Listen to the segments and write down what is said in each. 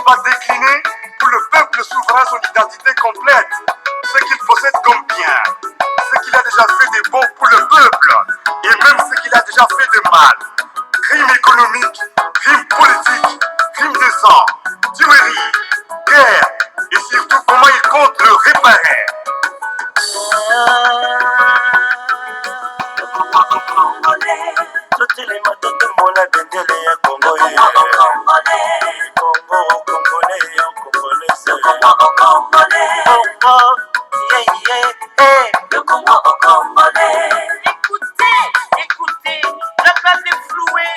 va décliner pour le peuple souverain son identité complète, ce qu'il possède comme bien, ce qu'il a déjà fait de bon pour le peuple, et même ce qu'il a déjà fait de mal. Crime économique, crime politique, crime de sang, tuerie, guerre, et surtout comment il compte le réparer. Le Congo au Congolais. Écoutez, le peuple est floué,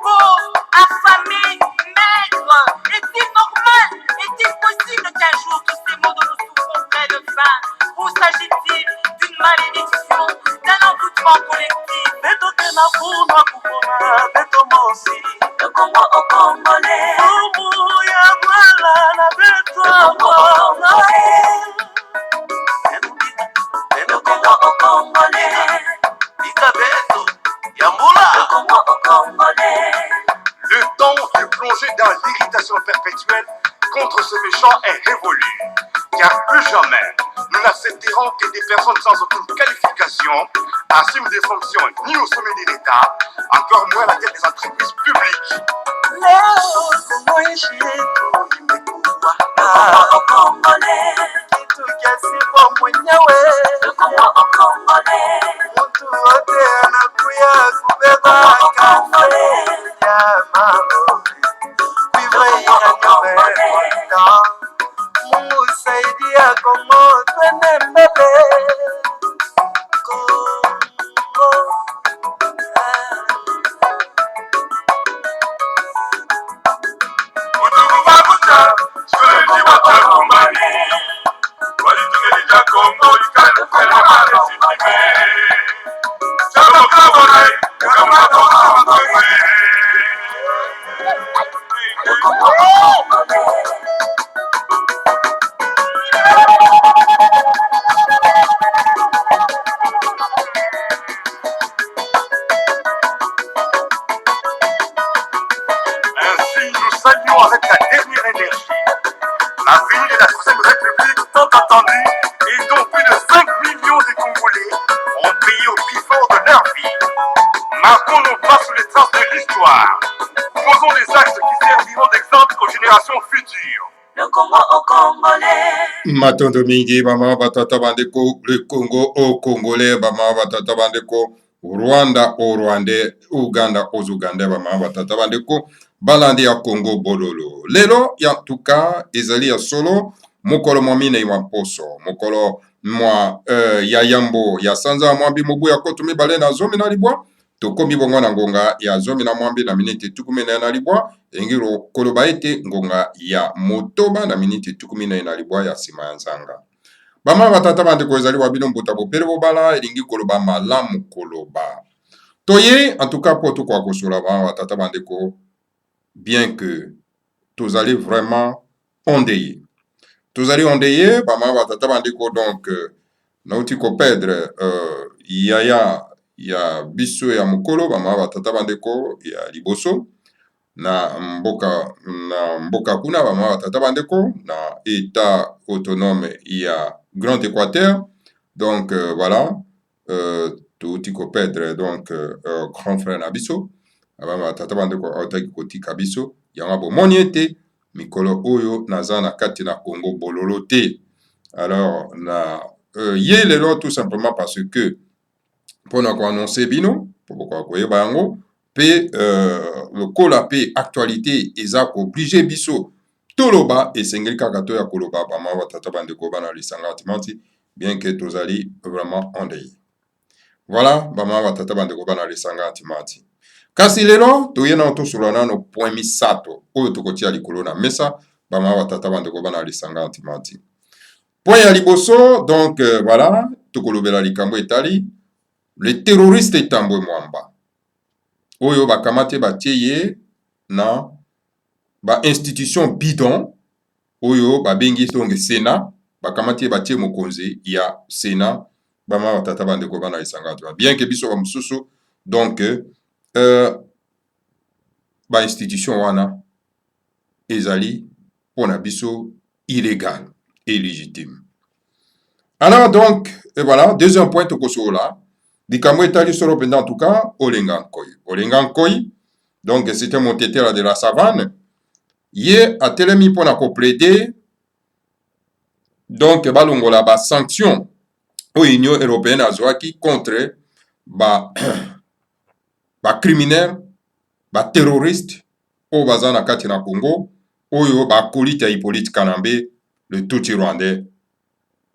pauvre, affamé, maigre. Est-il normal, est-il possible qu'un jour tous ces mots dont nous souffrons prennent fin? Ou s'agit-il d'une malédiction, d'un envoûtement collectif? Le Congo au Congolais. Le Congo au Congolais. Le Congo au Congolais. Le Congo au Congolais. Le temps de plonger dans l'irritation perpétuelle contre ce méchant est révolu. Car plus jamais, nous n'accepterons que des personnes sans aucune qualification assument des fonctions ni au sommet de l'État, encore moins à la tête des entreprises publiques. Le Congo au Congolais. Le Congo au Congolais. Mungu saidia Kongo twende mbele. Ainsi, nous saluons avec la dernière énergie la venue de la Troisième République tant attendue et dont plus de 5 millions de Congolais ont payé au prix fort de leur vie. Marquons nos pas sous les traces de l'histoire. Posons des actes qui serviront d'exemple aux générations futures. Le Congo au Congolais. Matondo mingi bama batata bandeko, le Congo au Congolais bama batata bandeko, Rwanda au Rwandais, Uganda aux Ougandais bama batata bandeko, balandi ya Congo bololo. Lelo ya tuka ezali ya solo mokolo mwamine iwa poso, mokolo mwa ya yambo ya sanza mwambi mobu ya koto mibale na zomi na libwa. Tokomi bongo na ngonga ya zomi na mwambi na miniti tukumi na libwa. Engiro koloba ete ngonga ya motoba na miniti tukumi na libwa ya sima ya nzanga. Bama batata bandeko ezali wabino mbuta bopele bobala elingi koloba malamu koloba. Toye en tout cas poto kwa kosola bama batata bandeko, bien que tozali vraiment ondeye. Tozali ondeye bama batata bandeko, donc nauti ko perdre ya biso ya mukolo bama batata bandeko ya liboso na mboka kuna bama batata bandeko na état autonome ya Grand Équateur. Donc voilà, touti ko perdre donc grand frère na biso bama batata bandeko otaki kotika biso yanga bomoni ete mikolo oyo naza na kati na Congo bololo te. Alors na ye lelo tout simplement parce que pour nous annoncer bino pour koyeba yango pe le kola pe actualité eza obligé biso toloba esengeli kaka to ya koloba bama batata bandeko bana lisanga timanti, bien que tozali vraiment endeuillé. Voilà bama batata bandeko bana lisanga timanti. Kasi lelo toyena tosolana no point misato oyo tokotia likolo na mesa bama batata bandeko bana lisanga timanti. Point ya liboso, donc voilà tokolobela likambo etali le terroriste Tambwe Mwamba oyo bakamate batie na ba institution bidon oyo babengi tonge Sénat, bakamate batie mokonzi ya Sénat bama batata bandeko bana lisanga. Bien que biso ba mususu donc ba institution wana ezali pour Nabiso illégal et illégitime. Alors donc, et voilà, deuxième point tokoso là. Dikamwe tali solo pendant en tout cas, Olengankoi. Olengankoi, donc c'était mon tété là de la savane. Yé a telemi pour na plaider. Donc, balongola ba sanction au Union européenne azwaki contre ba criminel, ba terroriste au bazana kati na Congo, oyo ba kolita Hippolyte Kanambe, le Tutsi rwandais.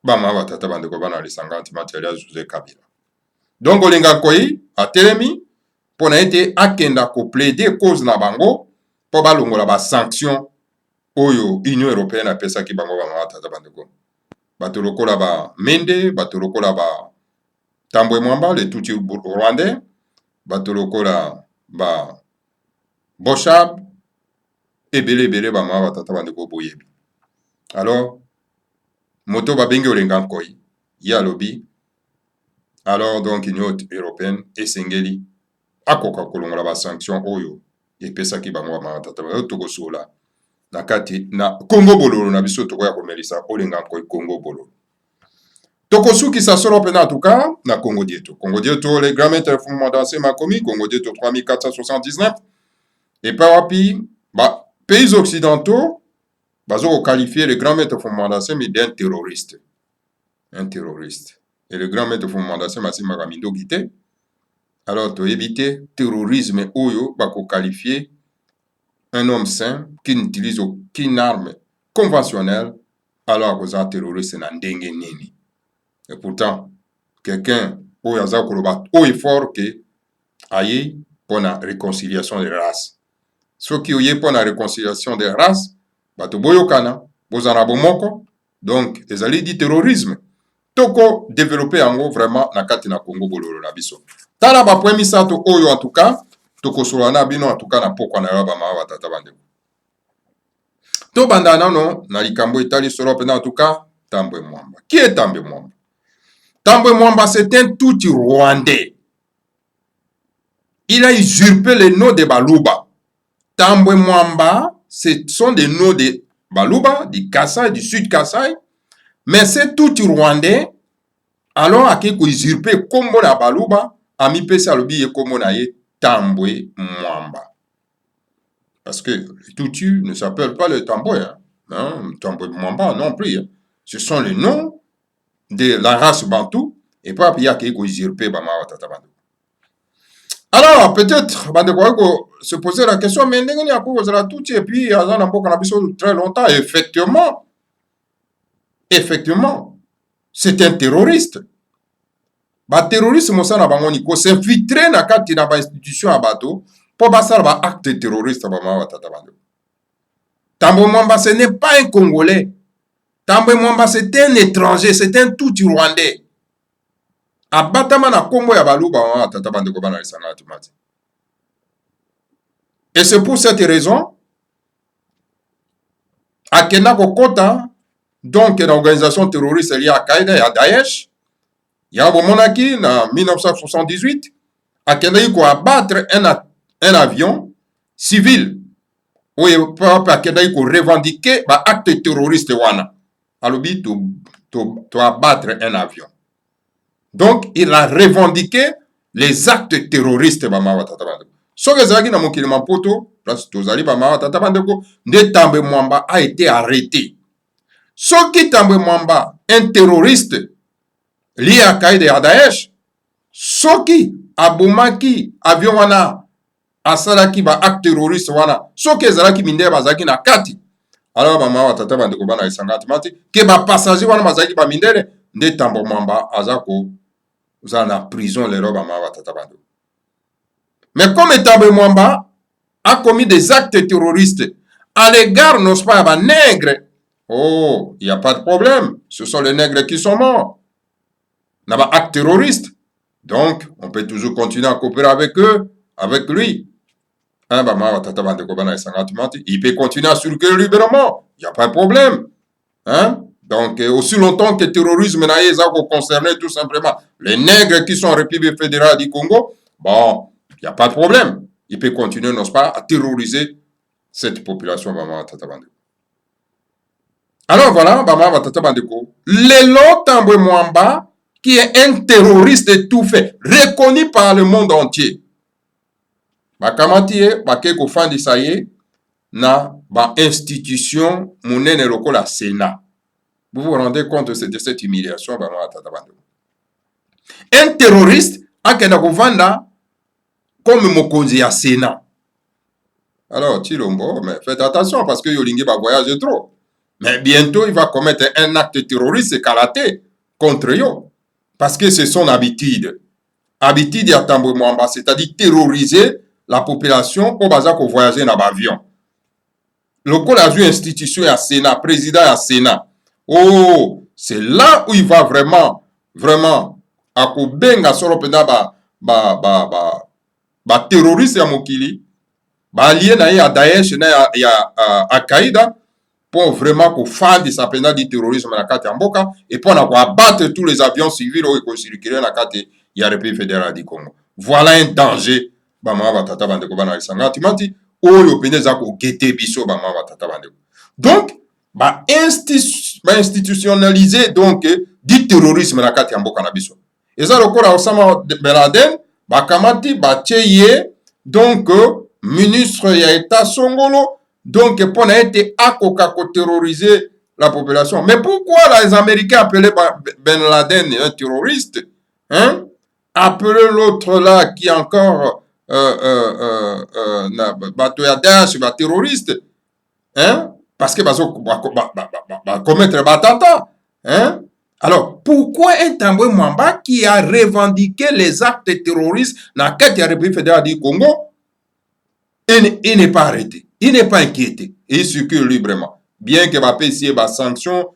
Bama batata bandeko bana lisanga antimateria José Kabila. Donc Olengankoi a telemi pour na été akenda ko plaider cause na bango pour balongola ba sanction oyo Union européenne apesa ki bango bama batata bandeko. Bato lokola ba Mende, bato lokola ba Tambwe Mwamba, le Tutsi rwandais, bato lokola ba Boshab, ebele bama batata bandeko boyebi. Alors moto babengi Olengankoi ya lobi. Alors donc Union européenne esengeli akoka kolongola ba sanction oyo epesa ki bango bama batata bandeko tokosola na kati na Congo bololo na biso tokoya komelisa Olengankoi Congo bololo. Tokosuki sa solo pena en tout cas na Congo dieto. Congo dieto le grand maître fondamental makomi Congo dieto 3479 et par wapi ba pays occidentaux bazo qualifier le grand maître fondamental mais d'un terroriste. Un terroriste. Et le grand maître fondamental Massi Magamindo Gite. Alors to éviter terrorisme oyo bako qualifier un homme sain qui n'utilise aucune arme conventionnelle alors que un terroriste na ndenge nini. Et pourtant, quelqu'un oyo aza koloba haut et fort que aye pour la réconciliation des races. Ceux qui oye pour la réconciliation des races, bato boyokana, bozana bomoko, donc ezali di terrorisme. Toko développer yango vraiment na kati na Congo bololo na biso. Tala ba point misato oyo en tout cas, toko solana bino en tout cas na pokwa na yaba ma batata bandeko. To banda nano na likambo etali solo pena en tout cas, Tambwe Mwamba. Qui est Tambwe Mwamba? Tambwe Mwamba, c'est un Tutsi rwandais. Il a usurpé le nom de Baluba. Tambwe Mwamba, ce sont des noms de Baluba, du Kasaï, du Sud Kasaï. Mais c'est Tutsi rwandais. Alors, à qui usurpé comme na Baluba, a mis pesa lobi et comme na ye Tambwe Mwamba. Parce que les Tutsi ne s'appellent pas le Tambwe. Hein? Tambwe Mwamba non plus. Hein. Ce sont les noms de la race bantou et pas il y a qui usurpé bama watata bandu. Alors peut-être bandeko se poser la question mais ndenge ya ko zala tout et puis azana mboka na biso très longtemps effectivement c'est un terroriste. Ba terroriste mosana bango ni ko s'infiltrer na kati na ba institution ya bato pour basala ba acte terroriste bama watata bandu. Tambwe Mwamba ce n'est pas un Congolais. Tambwe Mwamba c'est un étranger, c'est un Tutsi rwandais. Abatama na kombo ya baluba wa tata bandeko bana lisanga tumati. Et c'est pour cette raison akenda kokota donc l'organisation terroriste liée à Al-Qaïda et à Daesh ya bomonaki na 1978 akenda yiko abattre un avion civil où papa akenda yiko revendiquer ba acte terroriste wana. Alobi to abattre un avion. Donc, il a revendiqué les actes terroristes. Ce que na mokili Maputo, place tozali bama tata bandeko, nde Tambwe Mwamba a été arrêté. Ce qui Tambwe Mwamba, un terroriste lié à Al-Qaïda et à Daesh, ce qui abomaki avion wana asalaki ba acte terroriste wana, ce qui ezalaki minde bazaki na kati. Alors bama tata bandeko bana isanga timati ke ba passager wana bazaki ba mindele nde Tambwe Mwamba azako za na prison les robes ma tata bandeko. Mais comme Tambwe Mwamba a commis des actes terroristes à l'égard n'est-ce pas ba nègres, oh, il y a pas de problème, ce sont les nègres qui sont morts. N'a pas acte terroriste. Donc on peut toujours continuer à coopérer avec eux, avec lui. Hein, il peut continuer à circuler librement. Il n'y a pas de problème. Hein? Donc, aussi longtemps que le terrorisme n'a concerné tout simplement les nègres qui sont en République fédérale du Congo, bon, il n'y a pas de problème. Il peut continuer, n'est-ce pas, à terroriser cette population. Alors voilà, Bama Batata Bandeko. Lelo Tambwe Mwamba, qui est un terroriste étouffé, reconnu par le monde entier. Bakamati bakeko fandi saye na ba institution monene lokola Sénat. Vous vous rendez compte de cette humiliation, Bama Batata Bandeko. Un terroriste akenda kovanda comme mokonzi ya Sénat. Alors, Chilombo, mais faites attention parce que Yolingi va voyager trop. Mais bientôt, il va commettre un acte terroriste kalaté contre yo. Parce que c'est son habitude. Habitude à Tambwe Mwamba, c'est-à-dire terroriser la population au bazar qu'on voyager dans l'avion. Le col a vu institution à Sénat, président à Sénat. Oh, c'est là où il va vraiment, à Kobenga Soropena ba terroriste à Mokili, ba allié na Daesh na ya Al-Qaïda, pour vraiment qu'on fasse des appels du terrorisme dans la carte Mboka et pour abattre tous les avions civils qui circulent dans la carte de la République fédérale du Congo. Voilà un danger. Donc, institutionnaliser donc du terrorisme dans la carte Mboka na biso. Et ça, le corps à Osama Ben Laden, Bakamati, Bacheye, donc, ministre ya État Songolo, donc, pour n'être à terroriser la population. Mais pourquoi les Américains appelaient Ben Laden un terroriste? Hein? Appeler l'autre là qui est encore un terroriste. Hein? Parce que va commettre un attentat. Hein? Alors, pourquoi un Tambwe Mwamba qui a revendiqué les actes terroristes dans la République fédérale du Congo, il n'est pas arrêté? Il n'est pas inquiété et il circule librement. Bien que va payer des sanctions,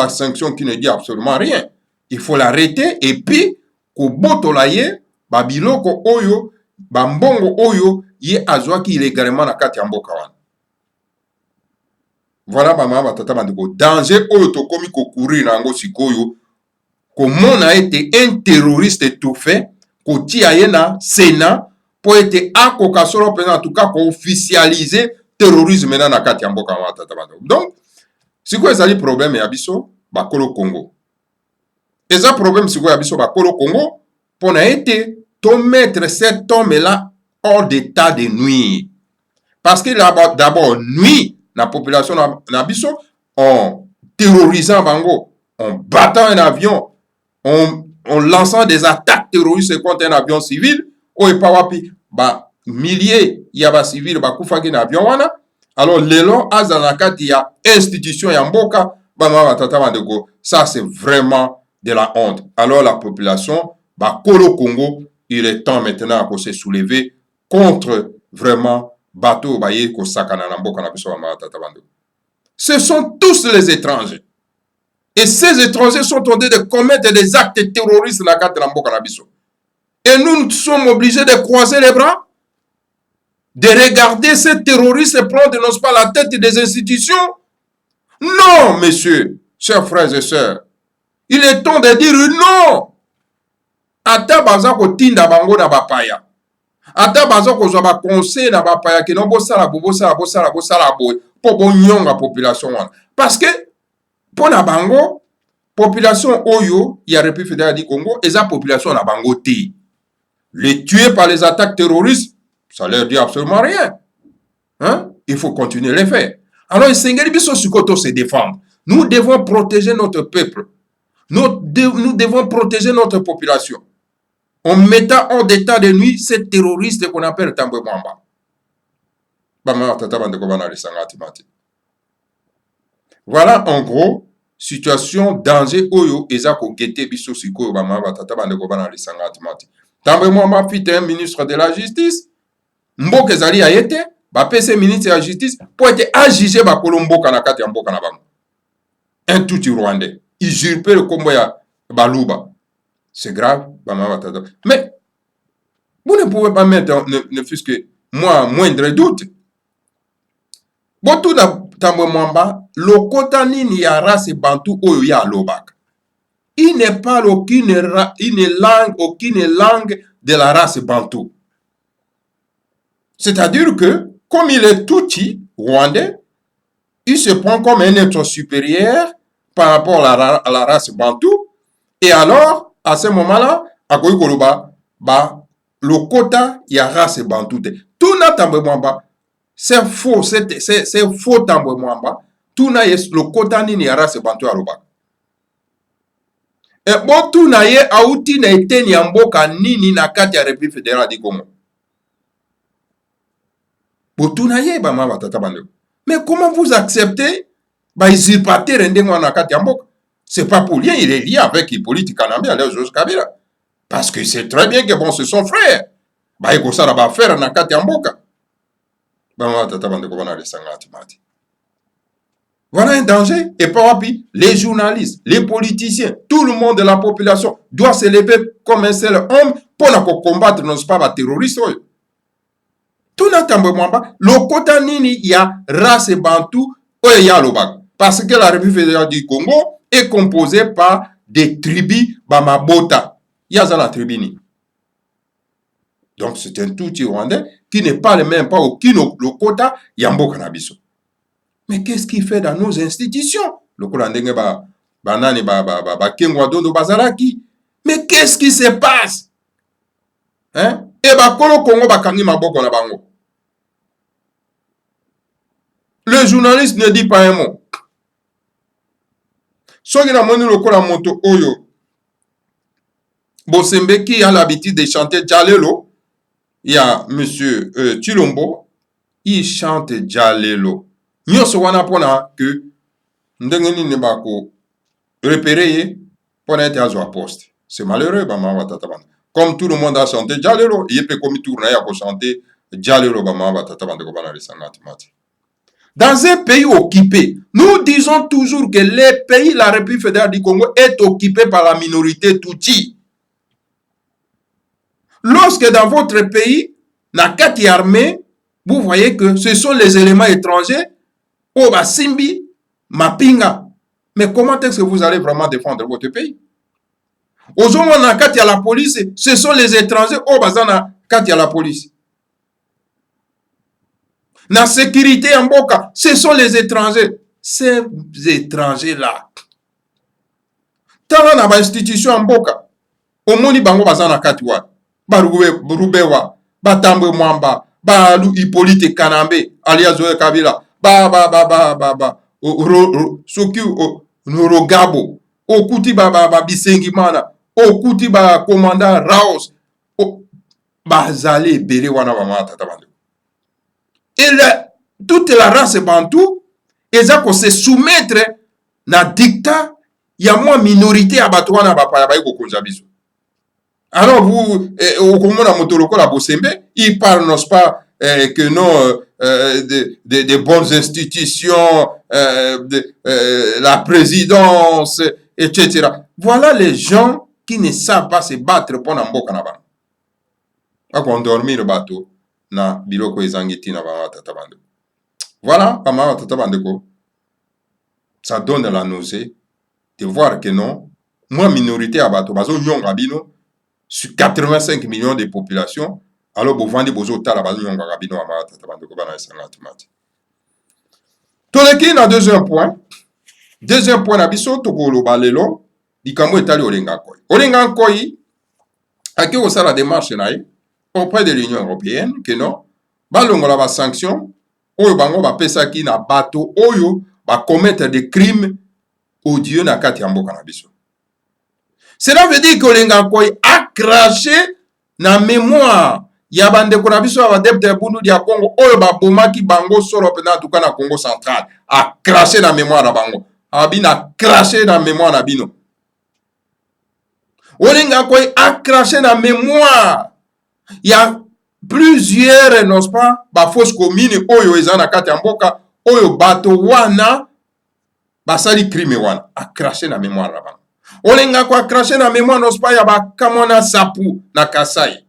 sanction qui ne dit absolument rien. Il faut l'arrêter et puis, ko botolaye, babiloko oyo, bambongo oyo, ye azwa ki illégalement na kati ya mboka wana. Voilà bama batata bandeko. Danger oyo tokomi ko courir nango sikoyo, comment a été un terroriste étouffé, ko tia ye na Sénat, pour être akokasoro en tout cas, ko officialiser terrorisme dans la carte Mboka wana. Donc, si quoi ça dit problème ya biso, bakolo Congo. Et ça problème si quoi ya biso bakolo Congo, pour na été to mettre cet homme-là hors d'état de nuire. Parce qu'il a d'abord nuit la population na biso en terrorisant bango, en battant un avion, en lançant des attaques terroristes contre un avion civil, ou pas wapi, ba milliers yaba civil ba kufaki na avion wana. Alors lelo azanakati ya institution ya mboka bama batata bandeko, ça c'est vraiment de la honte. Alors la population ba kolo Congo, il est temps maintenant à se soulever contre vraiment bateau baye ko sakana na mboka na biso bama batata bandeko. Ce sont tous les étrangers. Et ces étrangers sont en train de commettre des actes terroristes na kati na mboka na biso. Et nous sommes obligés de croiser les bras, de regarder ces terroristes prendre, n'est-ce pas, la tête des institutions. Non, messieurs, chers frères et sœurs, il est temps de dire non. Ata baza ko tinda bango na bapaya. Ata baza ko zwa ba conseil na bapaya ke non bosala boy po bonyonga population wana. Parce que pour na bango population oyo ya République fédérale du Congo, eza population na bango te. Les tuer par les attaques terroristes, ça leur dit absolument rien. Hein? Il faut continuer les faire. Alors, se défendre. Nous devons protéger notre peuple. Nous devons protéger notre population. En mettant hors d'état de nuit ces terroristes qu'on appelle Tambwe Mwamba. Voilà en gros, situation danger oyo ezako gete biso sikoyo bama batata bandeko bana lisanga atimati. Tambwe Mwamba fit un ministre de la justice. Mboka ezali ya yete, ba PC ministre de la justice pour être agigé ba kolomboka na kati ya mboka na bango. Un tout Rwandais. Usurper le combo ya Baluba. C'est grave, bama batata. Mais vous ne pouvez pas mettre ne fût-ce que moi moindre doute. Botu na Tambwe Mwamba, lokota nini ya race bantu oyo ya lobaka. Il ne parle aucune langue de la race bantou. C'est-à-dire que, comme il est touti, rwandais, il se prend comme un être supérieur par rapport à la race bantou. Et alors, à ce moment-là, à Koikoloba, le quota, il y a race bantou. Tout n'a pas c'est faux, c'est faux tambo mwamba. Tout n'a le quota ni race bantou à l'oba. Et bon, tout n'a pas outi na été ni amboka ni na kati ya République fédérale du Congo. Bon, tout n'a pas ma tata bande. Mais comment vous acceptez usurpateur ndengwa na kati ya mboka? C'est pas pour rien, il est lié avec Hippolyte Kanambe, alias Joseph Kabila. Parce que c'est très bien que bon, c'est son frère. Il faut ça là faire na kati ya mboka. Voilà un danger. Et par les journalistes, les politiciens, tout le monde de la population doit se lever comme un seul homme pour combattre nos pas terroristes. Tout n'attend pas. Le quota nini, il y a race bantou, il y a le bac. Parce que la République fédérale du Congo est composée par des tribus Bamabota. Il y a la tribu. Donc c'est un tout Rwandais qui ne parle même pas aucun le quota Yambo Kanabiso. Mais qu'est-ce qu'il fait dans nos institutions? Le Kurandenge banani Kengwa Dondo Bazaraki. Mais qu'est-ce qui se passe? Hein? Et Kolo Congo Bakangi Maboko na bango. Le journaliste ne dit pas un mot. Soki na moni lokola moto oyo Bosembe qui a l'habitude de chanter Djalelo. Il y a monsieur Chilombo, il chante Djalelo. Nous sommes pona que ndengeni ne bako repérer pour être à poste. C'est malheureux bama tataban. Comme tout le monde a chanté Djalelo, il peut comme tourner à chanter Djalelo bama tataban de kobana les sangatimati. Dans un pays occupé, nous disons toujours que le pays, la République fédérale du Congo, est occupé par la minorité Tutsi. Lorsque dans votre pays, la kati armée, vous voyez que ce sont les éléments étrangers, Oba Simbi, Mapinga. Mais comment est-ce que vous allez vraiment défendre votre pays? Aujourd'hui, na kati à la police, ce sont les étrangers, Oba Zana kati à la police. La sécurité en Boka, ce sont les étrangers. Ces étrangers-là. Tant dans l'institution en Boka, au moni bango bazana katiwa, Barubewa, Batambe Mwamba, Balu Hippolyte Kanambe, alias Zoé Kabila, Soki Norogabo, Okuti Bisengi Mana, Okuti commandant Raos, Bazale Bere Wana Mama Tatabande. Et toute la race bantou, ils ont se soumettre na dictat, il y a moins minorité à Batouana Bapayabaï Konjabiso. Alors vous, au Congo na Motoloko la Bosembe, ils parlent non pas que non des bonnes institutions, la présidence, etc. Voilà les gens qui ne savent pas se battre pour Namboka Naba. Pas qu'on dormit le bateau. Na biloko ezangiti na bama tatabande. Voilà, bama tatabande ko. Ça donne la nausée de voir que non, moi minorité à bato bazo nyonga bino sur 85 millions de population, alors bo vandi bozo tala bazo nyonga bino bama tatabande ko bana esanga tumati. Toleki na deuxième point na biso toko lo balelo likambo etali olenga koyi. Olenga koyi ake osala démarche na ye auprès de l'Union européenne que non balongola ba sanction oyo bango ba pesaki na bato oyo ba commettre des crimes odieux na kati ya mboka na biso. Cela veut dire que Olenga Nkoyi a craché na mémoire ya bandeko na biso ya badepte bundu dia Congo oyo ba bomaki bango solo pena tuka na Congo central, a craché na mémoire na bango, abina craché na mémoire na bino. Olenga Nkoyi a craché na mémoire. Il y a plusieurs, n'est-ce pas, fausses communes, oyo ezana kati mboka, oyo bato wana, basali crime wana, a craché na mémoire là-bas. Olenga kwa craché na mémoire, n'est-ce pas, ya bakamona sapu na Kasai.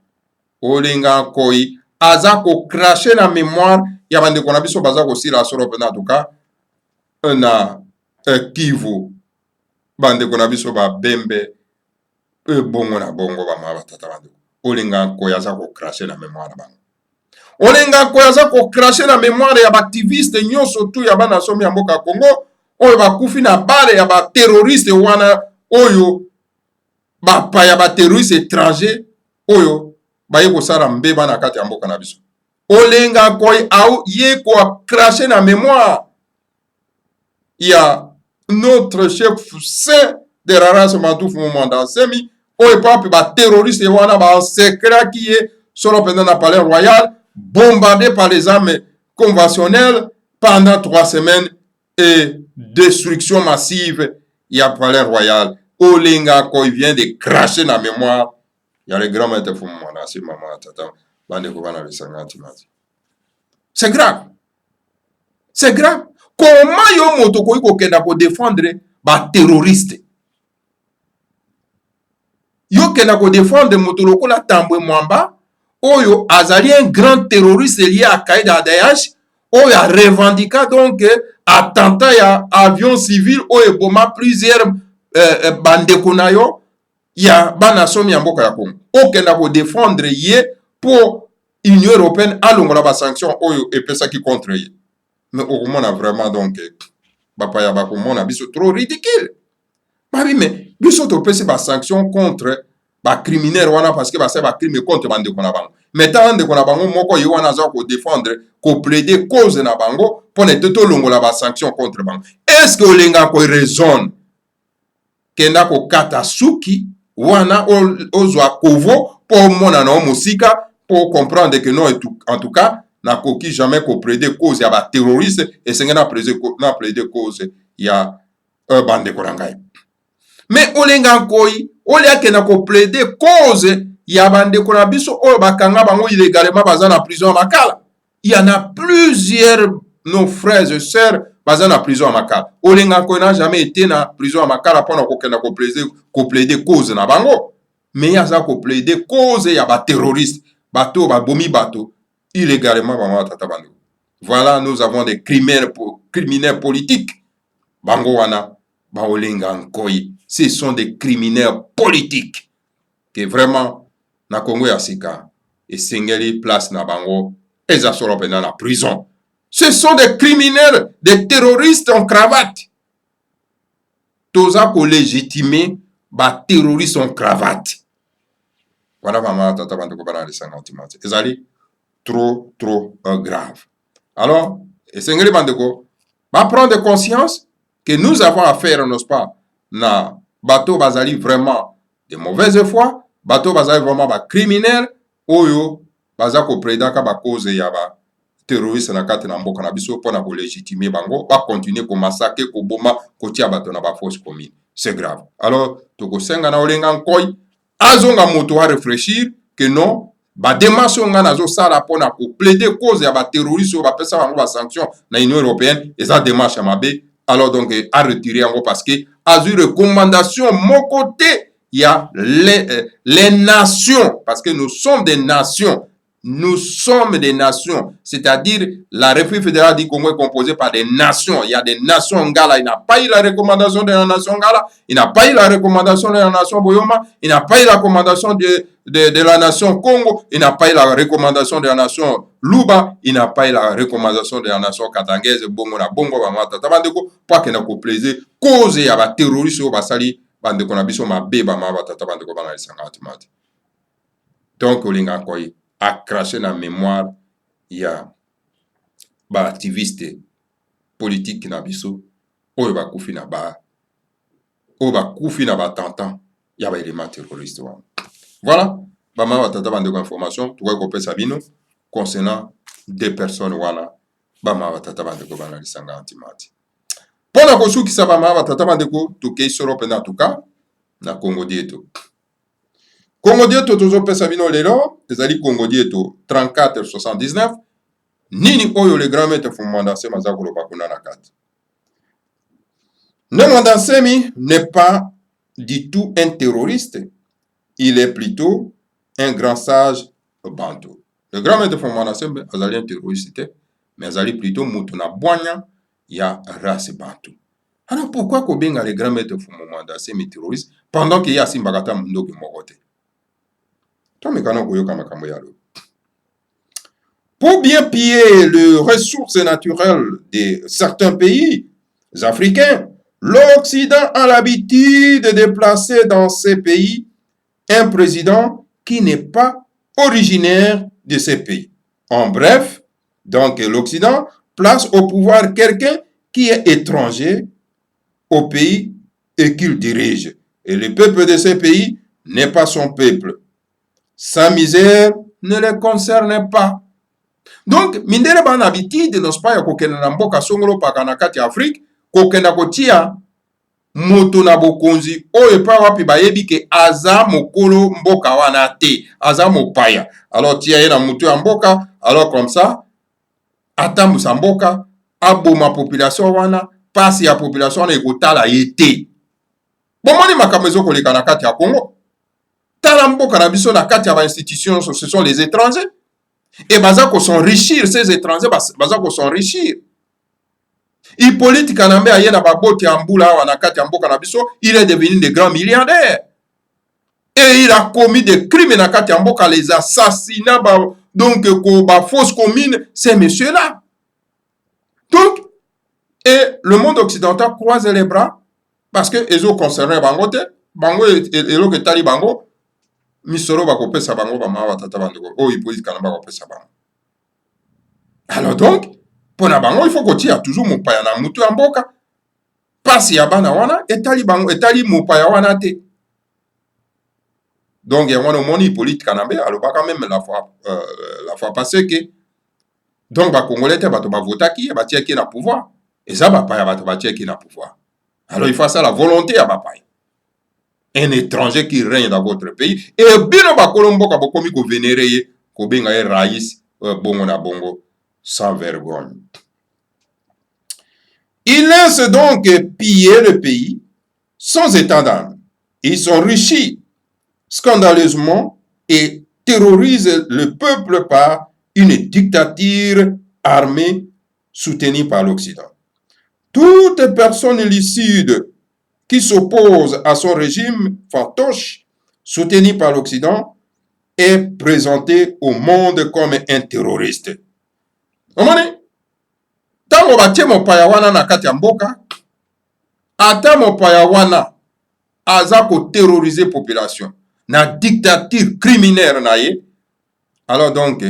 Olenga Nkoyi, aza ko craché na mémoire, ya bande kona biso baza ko sila solo pena tuka, na Kivu, bande kona biso ba bembe, bongo na bongo ba maba tata bande. Olenga Nkoyi aza ko cracher na mémoire bango. olenga koyaza ko cracher na mémoire ya baaktiviste nyonso tu ya bana somi ya mboka Congo oyo bakufi na bale ya baterroriste wana oyo bapaya baterroriste étranger oyo baye kosala mbeba na kati ya mboka na biso. Olenga koy au ye ko cracher na mémoire ya notre chef saint de la race Bantou Fumanda Nsemi oyo pape baterroriste wana baensekraki ye solo pendant na palais royal, bombardé par les armes conventionnelles pendant 3 semaines et destruction massive ya palais royal. Olinga ko vient de cracher na mémoire ya le grand maître Fumanda Nsemi maman tata bande ko bana le sanganti mati. C'est grave. C'est grave. Comment yo moto ko kenda ko défendre ba terroriste? Yo kenda ko défendre moto lokola Tambwe Mwamba oyo azali un grand terroriste lié à Qaïda Daesh oyo a revendiqué donc attentat ya avion civil oyo boma plusieurs bandeko na yo ya bana somi ya mboka ya Congo. Okenda ko défendre ye pour Union européenne alongola ba sanction oyo epesaki contre ye. Mais au moins vraiment donc bapaya bakomona biso trop ridicule. Babi mais biso to pesi ba sanction contre ba criminel wana parce que ba sa ba crime contre bande ko na bango. Mais tant de ko na bango moko yo wana za ko défendre ko plaider cause na bango pour ne to longola ba sanction contre bango. Est-ce que olenga ko raison kenda ko kata suki wana ozwa kovo pour mona na musika pour comprendre que non en tout cas na koki jamais ko plaider cause ya ba terroriste et senga na plaider cause ya bande ko ngai. Mais olenga koi olia kena ko plaider cause ya bande ko na biso oyo bakanga bango illégalement baza na prison à Makala. Il y en a plusieurs nos frères et sœurs baza na prison à Makala. Olenga ko n'a jamais été na prison à Makala pour ko kena ko plaider cause na bango. Mais ya za ko plaider cause ya ba terroriste bato ba bomi bato illégalement bango tata bango. Voilà, nous avons des criminels politiques. Bango wana ba olenga nkoi. Ce sont des criminels politiques que vraiment na Congo ya sika et singeli place na bango eza solo pendant la prison. Ce sont des criminels, des terroristes en cravate. Toza ko légitimer ba terroristes en cravate. Voilà maman tata bande ko bana les 50 mati. Ezali trop grave. Alors, et singeli bande ko va prendre conscience que nous avons affaire n'est-ce pas na bateau bazali vraiment de mauvaise foi, bateau bazali vraiment ba criminel oyo baza ko prédaka ba cause ya ba terroriste na kati na mboka na biso pona ko légitimer bango ba continuer ko massacrer ko boma ko tia bato na ba force commune. C'est grave. Alors toko senga na olenga nkoi azonga moto a réfléchir que non ba démarche nga nazo sala pona ko plaider cause ya ba terroriste o ba pesa bango ba sanction na Union européenne et ça démarche à mabe. Alors donc à retirer en gros parce que à une recommandation mon côté il y a les nations parce que nous sommes des nations, c'est-à-dire la République fédérale du Congo est composée par des nations. Il y a des nations Ngala, il n'a pas eu la recommandation de la nation Ngala, il n'a pas eu la recommandation de la nation Boyoma, il n'a pas eu la recommandation de la nation Congo, il n'a pas eu la recommandation de la nation Luba, il n'a pas eu la recommandation de la nation Katangese, Bongo na Bongo, Bamata, Tabandeko, pas qu'il n'a pas plaisir, cause ya ba terroriste au Basali, Bandeko na biso ma beba ma batata Bandeko bana lisangati mati. Donc, Olinga Koyi a craché la mémoire, il y a ba activiste politique na biso, oyo ba kufi na ba, oyo ba kufi na ba tantan, il y a ba élément terroriste. Voilà, ba ma batata Bandeko information, tout ko pesa bino concernant des personnes wana, ba ma batata Bandeko bana lisangati mati. Pona kosukisa ba ma batata Bandeko, toke solo pena en tout cas, na Congo dieto. Congo dieto tozo pesa bino lelo, ezali Congo dieto 3479, nini oyo le grand maître Fumanda Nsemi aza koloba kuna na kati. Le Fumanda Nsemi n'est pas du tout un terroriste, il est plutôt un grand sage bantou. Le grand maître Fumanda Nsemi azali un terroriste, mais azali plutôt mutu na bwanya ya race bantou. Alors pourquoi kobenga le grand maître Fumanda Nsemi terroriste pendant qu'il y a simbakata mundoki mokote? Tomekana koyoka makambo yalo. pour bien piller les ressources naturelles de certains pays africains, l'Occident a l'habitude de placer dans ces pays un président qui n'est pas originaire de ces pays. En bref, donc l'Occident place au pouvoir quelqu'un qui est étranger au pays et qu'il dirige. Et le peuple de ces pays n'est pas son peuple. Sa misère ne les concerne pas. Donc, mindele ban habitude nos pa ya kokenda na mboka songolo paka na kati ya Afrique, kokenda kotia moto na bokonzi oyo epa wapi bayebi ke aza mokolo mboka wana te, aza mopaya. Alors tia ye na moto ya mboka, alors comme ça atambusa mboka, aboma population wana, pasi ya population wana ekotala ye te. Bomoni makambo ezokoleka na kati ya Congo. Tala mboka na biso na kati ya ba institutions, ce sont les étrangers. Et baza ko s'enrichir, ces étrangers baza ko s'enrichir. Hippolyte Kanambe aye na baboti ya mbula awa na kati ya mboka na biso, il est devenu de grands milliardaires. Et il a commis des crimes na kati ya mboka, les assassinats, donc fausse commune, ces messieurs-là. Donc, et le monde occidental croise les bras parce que ils ont concerné bango te, bango elo ke tali bango, misoro bakopesa bango bama batata bandeko, oh Hippolyte Kanambe bakopesa bango. Alors donc, pona bango il faut kotia toujours mopaya na mutu ya mboka, pasi ya bana wana etali bango, etali mopaya wana te. Donc, il y a un Hippolyte Kanambe, alors pas quand même la fois passée que donc ba Congolais te bato ba votaki ba tia ki na pouvoir et ça ba pa ya bato ba tia ki na pouvoir. Alors il faut ça la volonté à ba pa. Un étranger qui règne dans votre pays et bino ba kolombo ka bokomi ko vénérer ko benga e raïs bongo na bongo sans vergogne. Ils laissent donc piller le pays sans état d'âme. Ils s'enrichissent scandaleusement et terrorisent le peuple par une dictature armée soutenue par l'Occident. Toute personne lucide qui s'oppose à son régime fantoche soutenu par l'Occident est présentée au monde comme un terroriste. Omoni, tango batie mopaya wana na kati ya mboka, ata mopaya wana aza ko terroriser population na dictature criminelle na ye, alors donc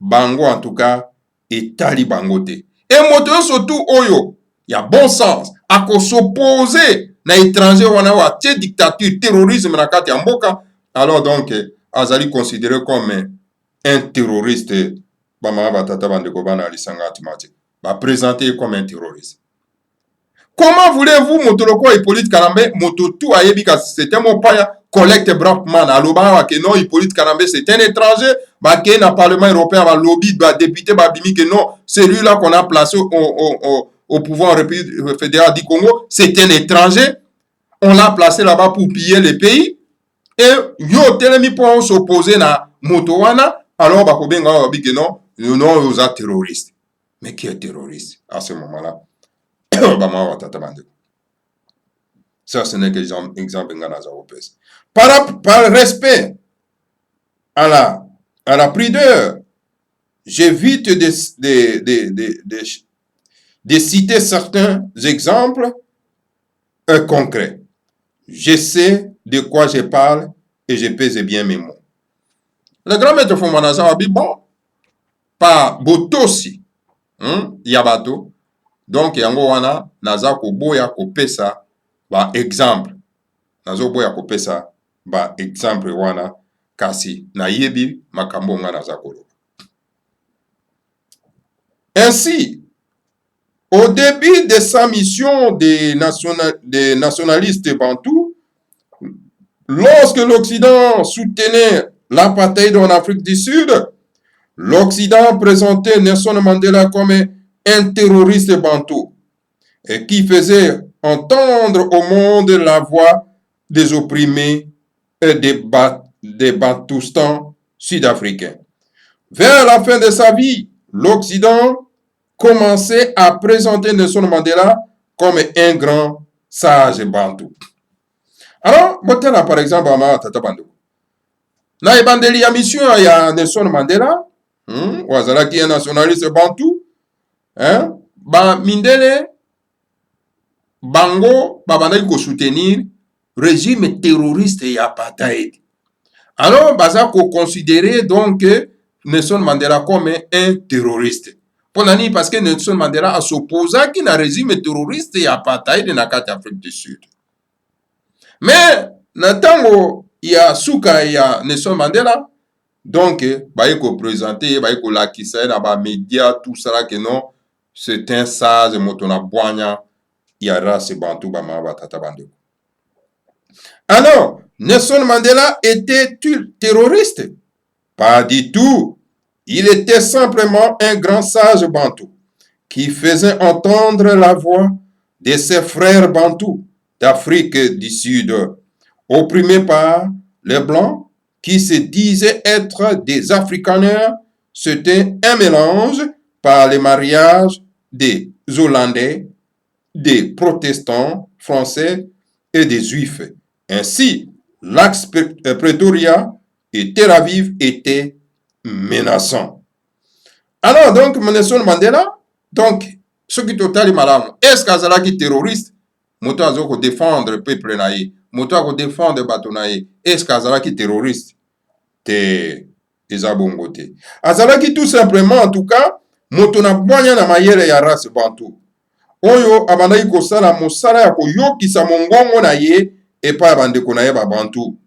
bango en tout cas etali bango te. Et moto surtout oyo ya bon sens ako s'opposer na étranger wana wa tie dictature terrorisme na kati ya mboka, alors donc azali considéré comme un terroriste. Bama batata bandeko bana lisanga atimati ba présenté comme un terroriste. Comment voulez-vous motoloko Hippolyte Kanambe mototu ayebi ka c'était mon paya collecte Brackman aloba wa ke non Hippolyte Kanambe c'est un étranger ba ke na parlement européen ba lobby ba député ba bimi que non celui-là qu'on a placé au pouvoir fédéral du Congo c'est un étranger, on l'a placé là-bas pour piller les pays et yo telemi pour s'opposer na motowana, alors ba ko benga ba bi que non aux terroristes. Mais qui est terroriste à ce moment-là? Ça, ce n'est qu'exemple par respect à la pudeur, j'évite de citer certains exemples concrets. Je sais de quoi je parle et je pèse bien mes mots. Le grand maître Fomanaza a dit, bon, pa botosi yabato donc yango wana naza koboya kopesa ba exemple, nazo boya kopesa ba exemple wana kasi na yebi makambo nga naza koloba. Ainsi, au début de sa mission des nationalistes bantous, lorsque l'Occident soutenait l'apartheid en Afrique du Sud, l'Occident présentait Nelson Mandela comme un terroriste bantou et qui faisait entendre au monde la voix des opprimés et des Bantoustans sud-africains. Vers la fin de sa vie, l'Occident commençait à présenter Nelson Mandela comme un grand sage bantou. Alors, par exemple, na ebandeli ya mission ya Nelson Mandela, ou azalaki un nationaliste bantou, ba mindele bango babandaki ko soutenir régime terroriste ya apartheid. Alors baza ko considérer donc Nelson Mandela comme un terroriste. Pour nani parce que Nelson Mandela a s'opposaki na régime terroriste ya apartheid na kati Afrique du Sud. Mais na tango ya suka ya Nelson Mandela, donc baye ko présenter, baye ko lakisa na ba média tout ça que non, c'est un sage moto na bwanya ya race bantou ba mama tata bande. Alors, Nelson Mandela était-il terroriste? Pas du tout. Il était simplement un grand sage bantou qui faisait entendre la voix de ses frères bantous d'Afrique du Sud, opprimés par les Blancs qui se disaient être des Afrikaners. C'était un mélange par les mariages des Hollandais, des protestants français et des Juifs. Ainsi, l'axe Pretoria et Tel Aviv étaient menaçants. Alors, donc, Nelson Mandela, donc, ce qui total malamu, est-ce qu'azalaki terroriste? Moto azoko défendre peuple naïe, moto azoko défendre bato naïe, est-ce qu'azalaki terroriste? Te ezabongote. Azalaki tout simplement, en tout cas, moto na bwanya na mayele ya race bantu. Oyo abandaki kosala mosala ya koyokisa mongongo na ye epa bandeko na ye babantu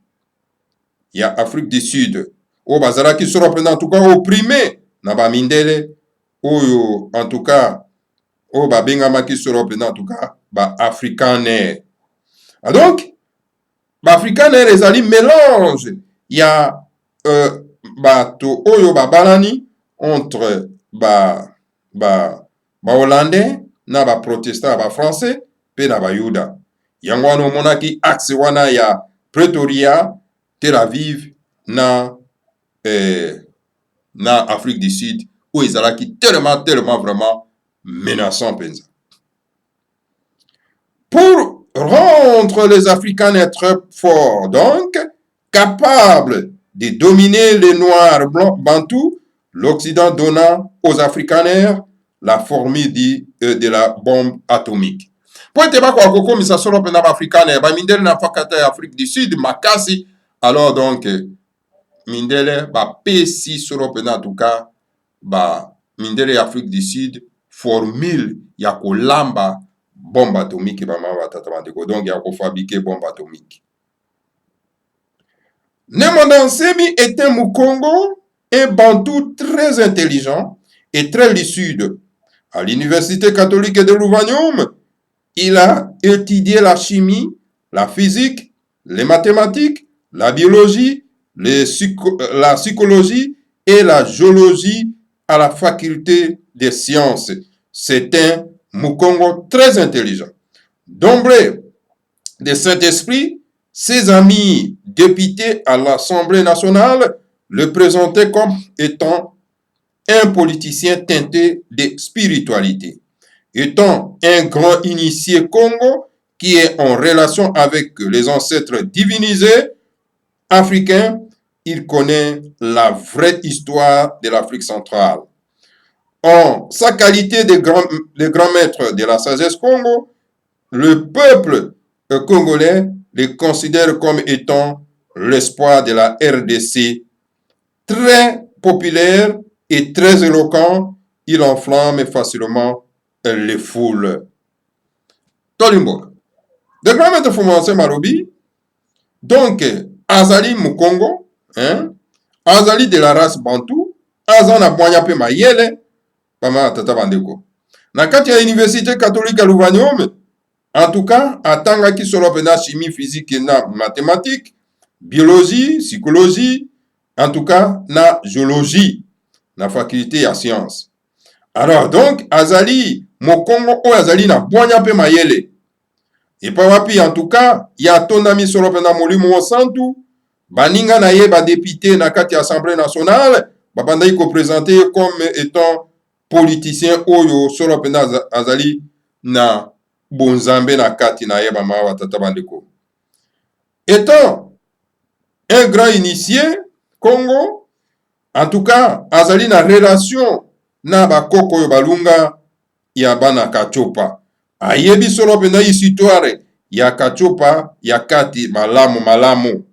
ya Afrique du Sud. Oyo bazalaki solo mpena en tout cas opprimé na bamindele oyo en tout cas oyo babengamaki solo mpena en tout cas ba-afrikaner. Donc ba-afrikaner ezali mélange ya bato oyo babalani entre ba-hollandais na ba-protestant ba-français pe na ba-yuda. Yango wana omonaki axe wana ya Pretoria, Tel Aviv na Afrique du Sud où ezalaki tellement vraiment menaçant penza. Pour rendre les Africains très forts, donc capables de dominer les Noirs blancs bantous, l'Occident donna aux Afrikaners la formule de la bombe atomique. Po ete bako akokomisa solo mpena baafrikaner bamindele na fakata ya Afrique du Sud makasi, alors donc mindele bapesi solo mpena en tout cas bamindele ya Afrique du Sud formule ya kolamba bombe atomique bamama batata bandeko, donc ya kofabriquer bombe atomique. Nemonda Nsemi était un Mukongo, un Bantou très intelligent et très lucide. À l'Université catholique de Louvagnum, il a étudié la chimie, la physique, les mathématiques, la biologie, la psychologie et la géologie à la faculté des sciences. C'est un Mukongo très intelligent. D'emblée, de Saint-Esprit, ses amis députés à l'Assemblée nationale le présentaient comme étant un politicien teinté de spiritualité. Étant un grand initié Congo qui est en relation avec les ancêtres divinisés africains, il connaît la vraie histoire de l'Afrique centrale. En sa qualité de grand maître de la sagesse Congo, le peuple congolais le considère comme étant l'espoir de la RDC. Très populaire et très éloquent, il enflamme facilement les foules. Tolimbo. De grand maître Fumanse Marobi, donc Azali Mukongo, Azali de la race Bantou, Azana Boignape Mayele, Pama Tata Bandeko. Na kati ya Université catholique à Louvagnum, en tout cas, atangaki solo pena chimie, physique et na mathématiques, biologie, psychologie, en tout cas, na géologie, na faculté ya science. Alors, donc, Azali, Mokongo, o Azali na Boignape Mayele. Et pas wapi, en tout cas, ya tonami solo pena molimo santu, baninga na ye ba député na kati Assemblée nationale, babanda ko présenté comme étant politicien oyo solo pena Azali na bonzambe na kati na ye ba mawa tata bandeko. Étant un grand initié Congo, En tout cas, azali na relation na bakoko oyo balunga ya bana Kachopa. Ayebi solo pena histoire ya Kachopa ya kati malamu.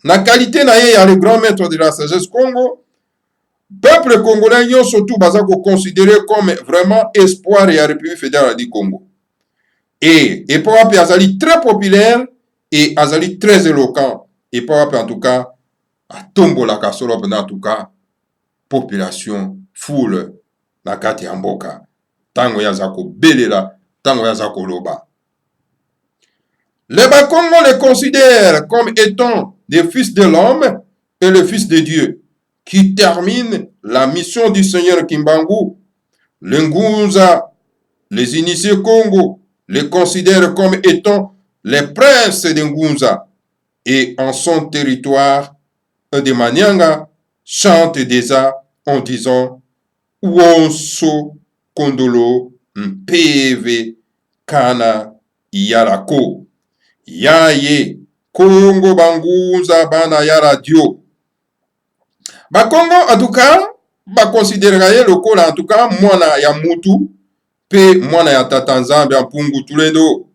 Na qualité na ye ya le grand maître de la sagesse Congo, peuple congolais yo surtout baza ko considéré comme vraiment espoir ya République fédérale du Congo. Et Pawapi azali très populaire et azali très éloquent. Et Pawapi en tout cas a tombolaka solo pena en tout cas population foule na kati ya mboka. Tango yaza ko belela, tango yaza ko loba. Les Bakongo les considèrent comme étant des fils de l'homme et le fils de Dieu, qui termine la mission du Seigneur Kimbangu. Les Ngunza, les initiés Congo, les considèrent comme étant les princes de Ngunza. Et en son territoire, de Manianga chante déjà en disant Wonso Kondolo Mpeve Kana Yarako. Yaye Congo Bangunza Bana Yara Dio. Bakongo en tout cas, bakonsidéraye lokola en tout cas mwana ya mutu pe mwana ya tatanzambe mpungu tulendo.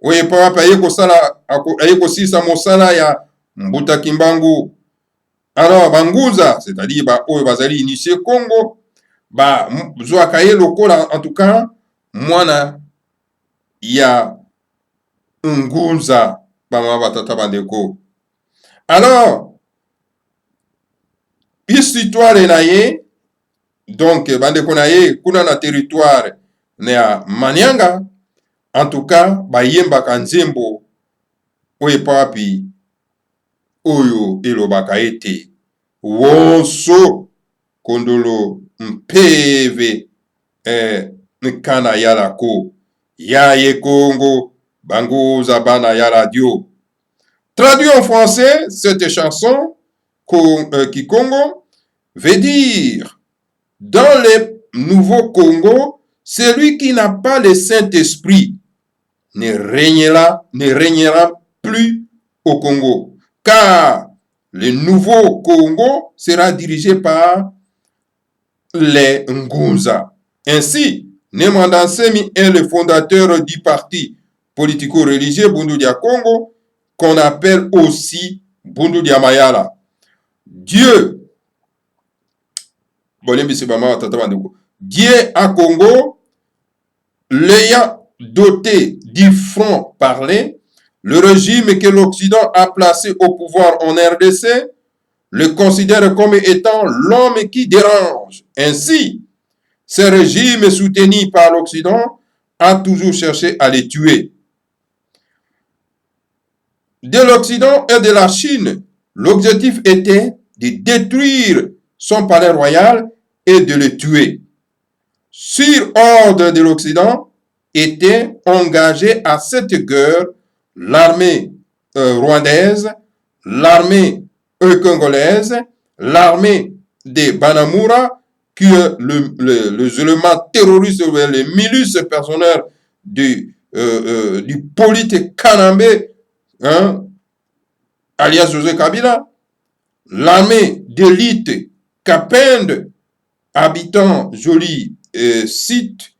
Oye papa ayeko sisa mosala ya Mbuta Kimbangu. Alors Bangunza, c'est-à-dire ba oyo bazali initié Congo, ba zwakaye lokola en tout cas mwana ya Ngunza bama batata bandeko. Alors histoire na ye donc bandeko na ye kuna na territoire na Manianga en tout cas bayembaka nzembo oyo papi oyo elobaka ete Wonso Kondolo Mpeve Nkana Yarako Yaye Congo Banguza Bana Yara Dio. Traduit en français, cette chanson Kikongo veut dire dans le nouveau Congo, celui qui n'a pas le Saint-Esprit ne régnera plus au Congo. Car le nouveau Congo sera dirigé par les Ngunza. Ainsi, Nemandansemi est le fondateur du parti politico-religieux Bundudia Congo, qu'on appelle aussi Bundudia Mayala. Dieu à Congo, l'ayant doté du front parlé, le régime que l'Occident a placé au pouvoir en RDC le considère comme étant l'homme qui dérange. Ainsi, ce régime soutenu par l'Occident a toujours cherché à les tuer. De l'Occident et de la Chine, l'objectif était de détruire son palais royal et de le tuer. Sur ordre de l'Occident, était engagée à cette guerre l'armée rwandaise, l'armée congolaise, l'armée des Banamura, qui est les éléments terroristes, les milices personnelles du Polite Kanambe, hein, alias José Kabila, l'armée d'élite Kapende, habitant joli site,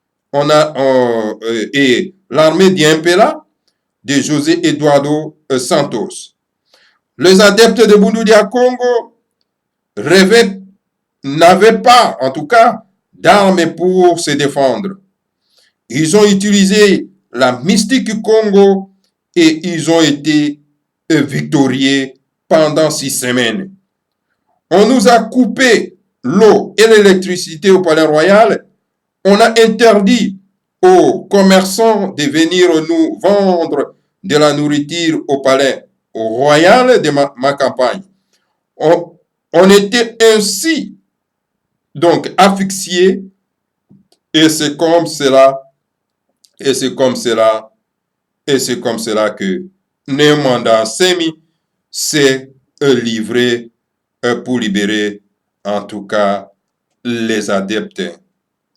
et l'armée d'Impela de José Eduardo Santos. Les adeptes de Bundudia Congo n'avaient pas, en tout cas, d'armes pour se défendre. Ils ont utilisé la mystique Congo et ils ont été victorieux pendant 6 semaines. On nous a coupé l'eau et l'électricité au Palais Royal. On a interdit aux commerçants de venir nous vendre de la nourriture au Palais Royal de ma campagne. On était ainsi donc asphyxiés et c'est comme cela que Nemandansemi s'est livré pour libérer en tout cas les adeptes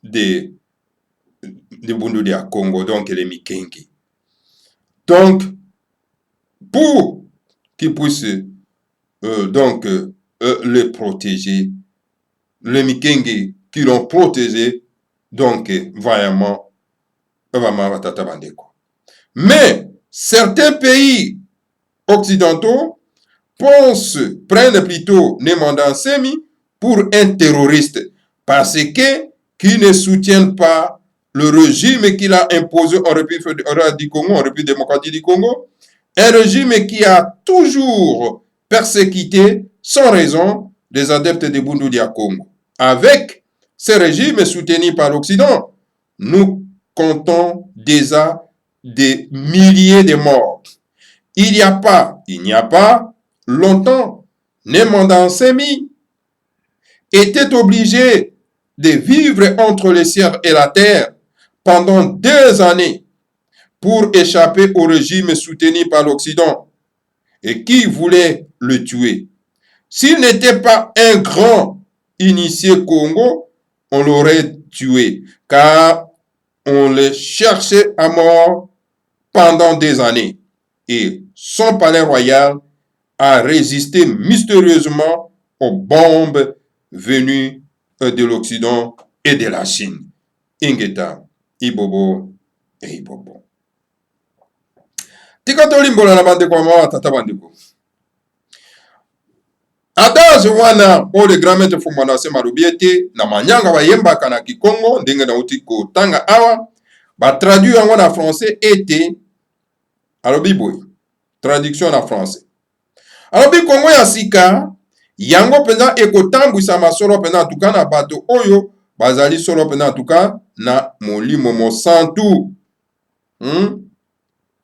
de Bundudia Congo, donc les Mikengi. Donc, pour qu'ils puissent les protéger. Les Mikenge qui l'ont protégé, donc vaillamment, mais certains pays occidentaux prennent plutôt Nemanda Nsemi pour un terroriste parce qu'ils ne soutiennent pas le régime qu'il a imposé en République du Congo, en République démocratique du Congo, un régime qui a toujours persécuté sans raison les adeptes de Bundu Dia Congo. Avec ce régime soutenu par l'Occident, nous comptons déjà des milliers de morts. Il n'y a pas longtemps, Nemanda Nsemi était obligé de vivre entre le ciel et la terre pendant 2 années pour échapper au régime soutenu par l'Occident et qui voulait le tuer. S'il n'était pas un grand initié Congo, on l'aurait tué, car on le cherchait à mort pendant des années. Et son palais royal a résisté mystérieusement aux bombes venues de l'Occident et de la Chine. Ingeta, Ibobo et Ibobo. Tikatoli mbola na bande kwa mawa tata bandeko. Adage wana o le gramete fumana se marubiete na manyanga bayembaka na Kikongo ndenge na uti ko tanga awa ba traduire yango na français était alobi boy. Traduction en français. Alobi Kongo ya sika yango pena ekotambwisa masolo pena tuka na bato oyo bazali solo pena tuka na molimo mosantu.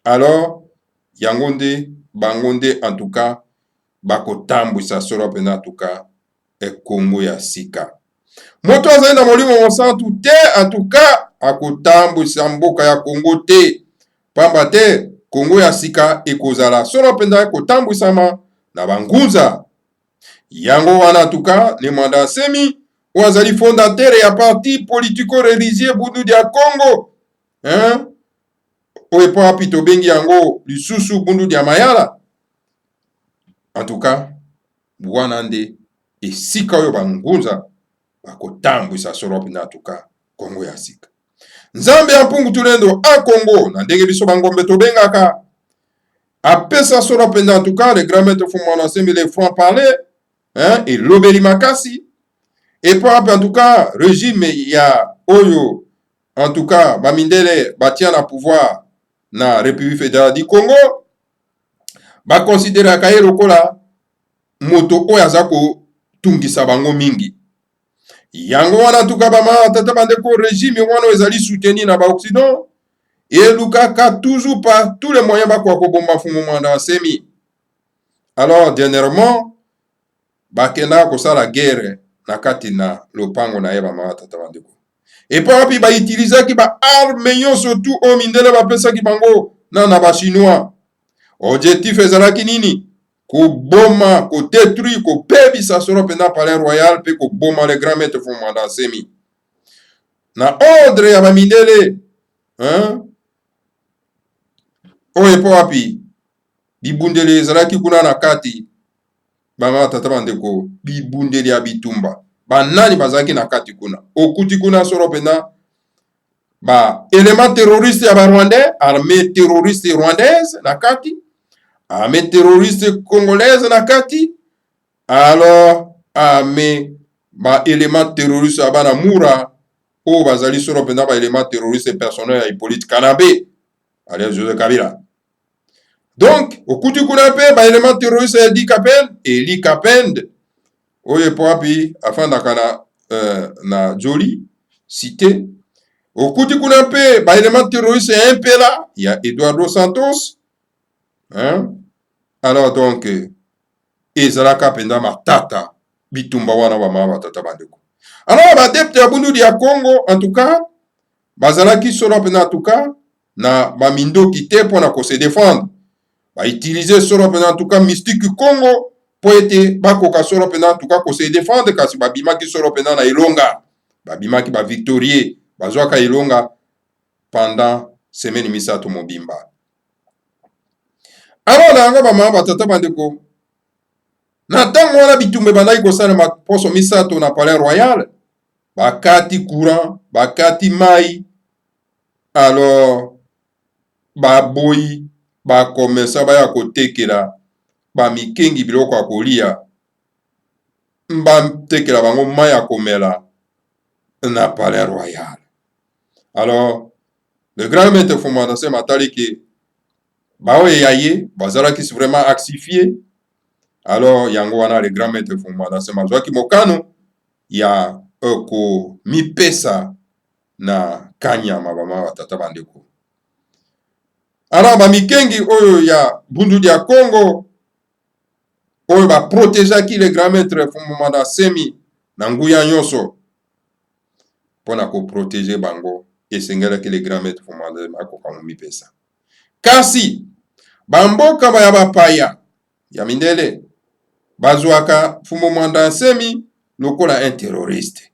Alors yango nde bango nde en tout cas bakotambwisa solo pena tuka Kongo ya sika. Moto azali na molimo mosantu te en tout cas akotambwisa mboka ya Kongo te. Pamba te Kongo ya sika ekozala solo pena ekotambwisama na bangunza. Yango wana tuka Nemanda Nsemi wazali fondateur ya parti politico-religieux Bundu Dia Congo. Oyepo api tobengi yango lisusu Bundu Dia Mayala. En tout cas, wana nde esika oyo bangunza bakotambwisa solo pena tuka Kongo ya sika. Nzambe ya mpungu tulendo a Congo na ndenge biso bangombe tobengaka apesa solo pena en tout cas le grand maître Fumana Nsemi les francs parler et lobeli makasi et pour en tout cas régime ya oyo en tout cas bamindele batia na pouvoir na République fédérale du Congo ba considérer ka lokola moto oyo azako tungisa bango mingi. Yango wana en tout cas bama tata bandeko régime wana ezali soutenu na ba Occident et lukaka toujours par tous les moyens ba kwa kobomba Fumana Nsemi. Alors dernièrement bakenda kosala guerre na kati na lopango na yeba mama tata bandeko. Et puis ba utilisaki ba arme surtout o mindele ba pesa ki bango na ba chinois. Objectif ezalaki nini? Ko boma, ko détruire, ko pebisa solo pena palais royal pe ko boma le grand maître Fumana Nsemi. Na ordre ya ba mindele, oyepo api bibundele ezalaki kuna na kati bama tata bandeko bibundeli ya bitumba banani bazaki na kati kuna okuti kuna solo pena ba élément terroriste ya ba rwandais armée terroriste rwandaise na kati armée terroriste congolaise na kati alors armée ba élément terroriste ya bana mura o bazali solo pena ba élément terroriste personnel ya Hippolyte Kanambe alias Joseph Kabila. Donc, au coup du coup ba élément terroriste Eli Kapend, oye poapi, afin d'akana na Joli, cité. Au coup du coup ba élément terroriste MPLA, il y a Eduardo Santos. Alors donc, Ezala Kapenda Matata, Bitumba wana wa mama tata bandeko. Alors, ba adepte ya Bundu Dia Congo, en tout cas, bazalaki solo pena en tout cas, na ba mindo kite pona ko se défendre. Ba utiliser solo pena en tout cas mystique Congo pour être bakoka solo pena en tout cas ko se défendre kasi babimaki solo pena na Ilonga babimaki ba victorieux bazwaka Ilonga pendant semaine misato mobimba. Alors na ngo ba mama batata bandeko Na ntango wana bitumba ebandaki kosalema poso misato na palais royal, bakati courant, bakati mai, alors baboyi bakomesa baya kotekela bamikengi biloko ya kolia, batekela bango mai ya komela na palais royal. Alors le grand maître Fumanda Nseme atali ke baoyo yaye bazalaki vraiment axifié. Alors yango wana le grand maître Fumanda Nseme azwaki mokano ya komipesa na kanyama bama batata bandeko. Alors bamikengi oyo ya bundu ya Congo oyo baprotegeaki le grand maître Fumanda Nseme na nguya nyonso mpona koprotege bango, esengelaki le grand maître Fumanda Nseme akoka momipesa. Kasi bamboka baya bapaya ya mindele bazwaka Fumanda Nseme lokola un terroriste.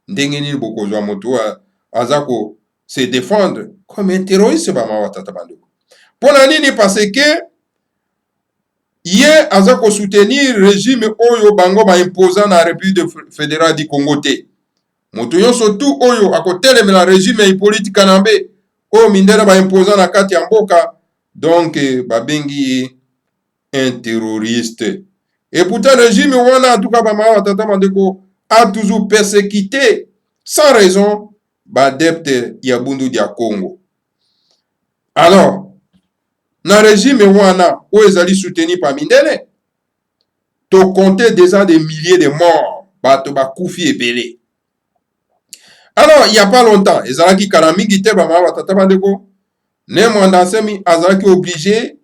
Ndenge nini bokozwa moto aza ko se défendre comme un terroriste bama batata bandeko. Pona nini? Parce que ye aza ko soutenir régime oyo bango ba imposa na République fédérale du Congo te. Moto nyonso tu oyo akotelemela régime Hippolyte Kanambe oyo mindele ba imposa na kati ya mboka, donc babengi un terroriste. Et pourtant régime wana en tout cas bama batata bandeko a toujours persécuté sans raison badepte ya bundu dia Congo. Alors na régime wana oyo ezali soutenu par mindele, to compter déjà des milliers de morts, bato bakufi ebele. Alors il n'y a pas longtemps ezalaki kala mingi te bama batata bandeko, ne Mwanda Nseme azalaki obligé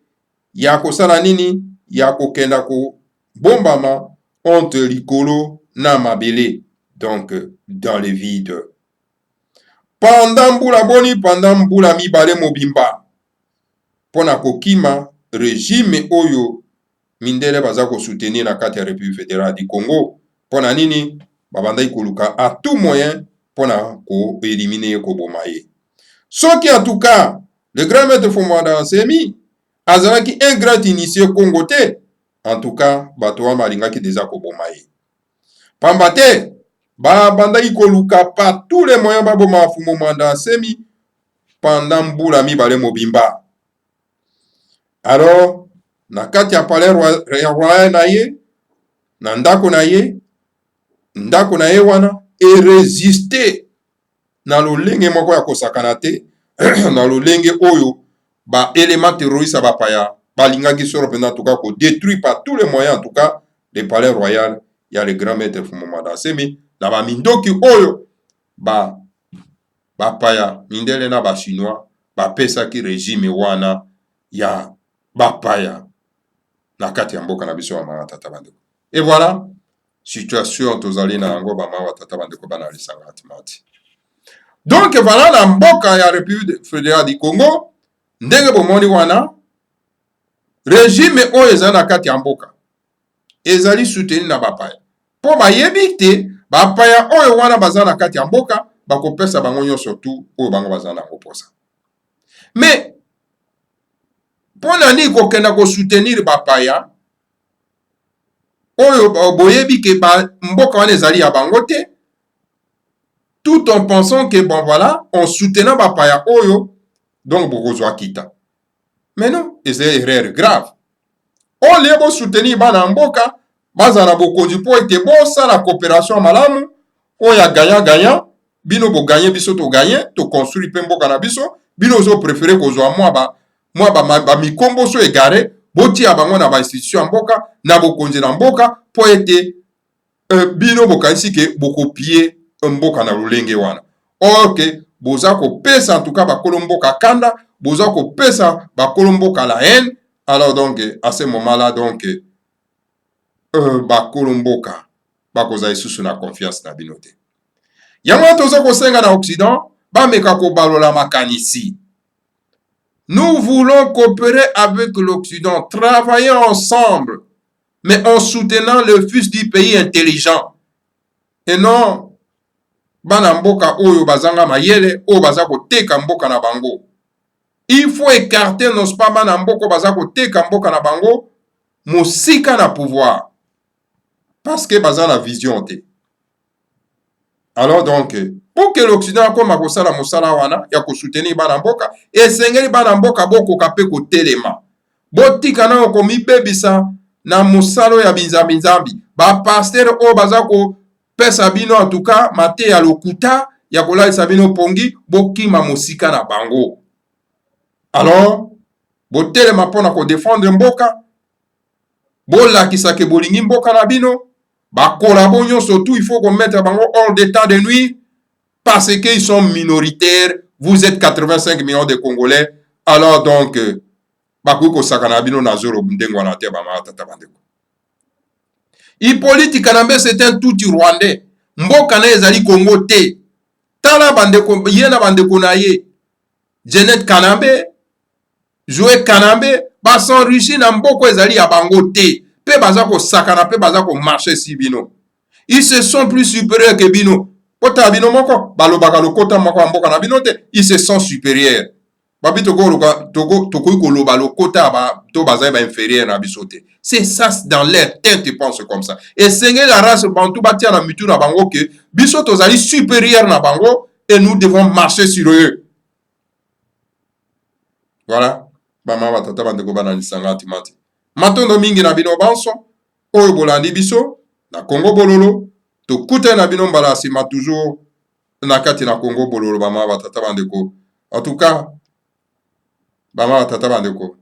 ya kosala nini, ya kokenda ko bombama entre likolo na mabele, donc dans le vide. Pendant mbula boni, pendant mbula mibale mobimba, pona kokima régime oyo mindele baza ko soutenir na kati ya République fédérale du Congo, pona nini babandaki koluka à tout moyen pona ko éliminer ko bomaye. Soki en tout cas le grand maître Fumanda Nseme azalaki un grand initié Congo te, en tout cas bato wa malingaki déjà ko bomaye. Pamba te babandaki koluka par tous les moyens baboma Fumanda Nseme pendant mbula mibale mobimba. Alors na kati ya palais royal na ye, na ndako na ye wana résister na lolenge moko ya kosakana te na lolenge oyo ba élément terroriste bapaya balingaki soro pena en tout cas ko détruit par tous les moyens en tout cas le palais royal ya le grand maître Fumanda Nseme na ba mindoki oyo bapaya mindele na ba chinois bapesaki régime wana ya bapaya na kati ya mboka na biso ya mama tata bandeko. Et voilà situation tozali na yango bama tata bandeko bana lisanga atimati. Donc voilà na mboka ya République fédérale du Congo ndenge bomoni wana régime oyo ezali na kati ya mboka ezali soutenu na bapaya po bayebi te bapaya oyo wana baza na kati ya mboka bakopesa bango nyonso tu oyo bango baza na koposa. Mais pona nini kokenda ko soutenir bapaya oyo boyebi ke mboka wana ezali ya bango te, tout en pensant que bon voilà en soutenant bapaya oyo donc bokozwa kita. Mais non, c'est une erreur grave. On lieu bo soutenir bana mboka baza na bokonzi po ete bosala coopération malamu oyo ya gagnant bino bo gagner biso to gagner to construire pe mboka na biso bino zo préférer kozwa moi ba mikombo so égaré botia bango na ba institution mboka na bokonzi na mboka po ete bino bokanisi ke bokopie mboka na lolenge wana. Ok, boza kopesa en tout cas bakolo mboka kanda, boza kopesa bakolo mboka la haine. Alors donc à ce moment-là donc bakolo mboka bakoza isusu na confiance na bino te. Yango toza kosenga na Occident bameka kobalola makanisi. Nous voulons coopérer avec l'Occident, travailler ensemble, mais en soutenant le fils du pays intelligent. Et non, bana mboka oyo bazanga mayele, oyo baza koteka mboka na bango. Il faut écarter nos pas bana mboka baza koteka mboka na bango, mosika na pouvoir. parce que baza na vision te. Alors donc, pour que l'Occident akoma kosala mosala wana ya kosoutenir bana mboka, esengeli bana mboka bokoka pe kotelema. Botika na komibebisa na mosalo ya binzambi. Ba pasteur o baza ko pesa bino en tout cas mate ya lokuta ya kolalisa bino pongi bokima mosika na bango. Alors, botelema mpona ko défendre mboka, bolakisa ke bolingi mboka na bino, bakola bo nyonso tout il faut qu'on mette bango hors d'état de nuire parce qu'ils sont minoritaires. Vous êtes 85 millions de Congolais. Alors donc bakoki kosakana bino na zoro ndengo wana te bama tata bandeko. Hippolyte Kanambe c'est un tout Rwandais. Mboka na ezali Congo te. Tala bandeko yena bandeko na ye. Jeanette Kanambe, Joe Kanambe ba s'enrichir na mboko ezali ya bango te. Pe baza ko sakana pe baza ko marcher si bino. Ils se sont plus supérieurs que bino. Kota bino moko balobaka lokota moko mboka na bino te, ils se sont supérieurs. Babi toko koloba lokota ba to baza ba inférieur na biso te. C'est ça dans leur tête, ils pensent comme ça. Et sengé la race bantu batia na mitu na bango que biso tozali supérieur na bango et nous devons marcher sur eux. Voilà. Bama batata bandeko bana lisanga timati. Matondo mingi na bino banso oyo bolandi biso na Congo bololo to kuta na bino mbala sima toujours na kati na Congo bololo bama batata bandeko. En tout cas bama batata bandeko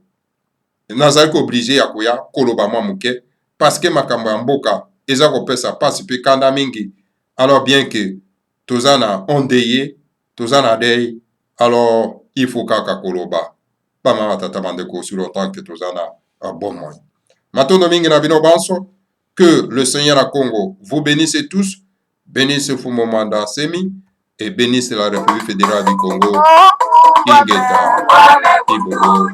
nazali ko obligé ya koya koloba mwa muke parce que makambo ya mboka eza kopesa pasi pe kanda mingi. Alors bien que tozana ondeye tozana dei, alors il faut kaka koloba bama batata bandeko sur autant que tozana un bon moyen. Matondo mingi na bino banso, que le Seigneur à Congo vous bénisse tous, bénisse Fumomanda Semi et bénisse la République fédérale du Congo. Ingeta, Ibolo,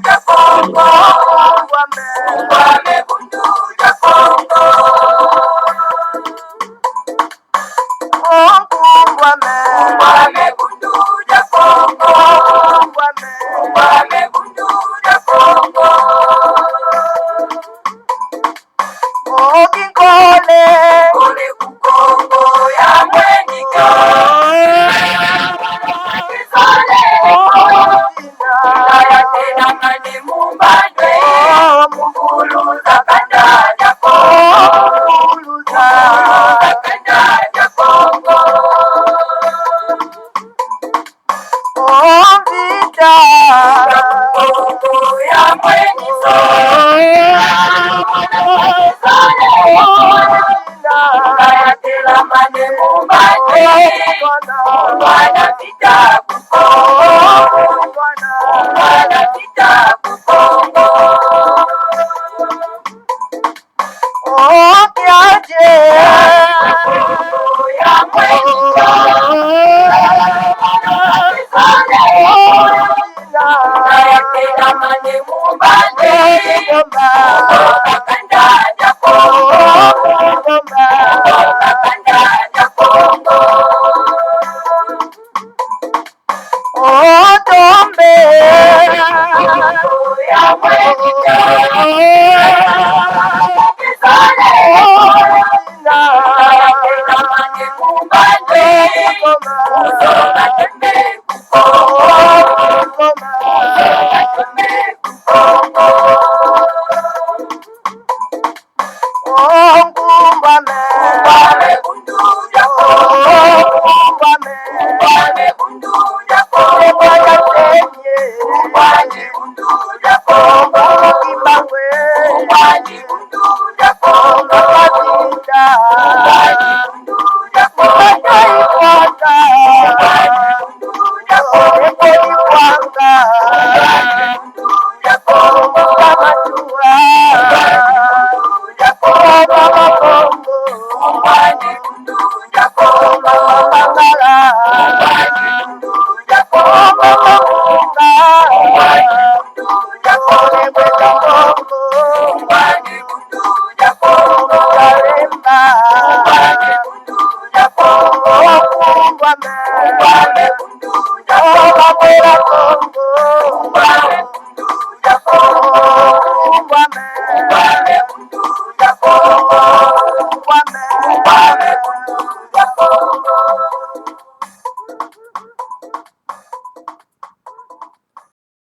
One man. Wane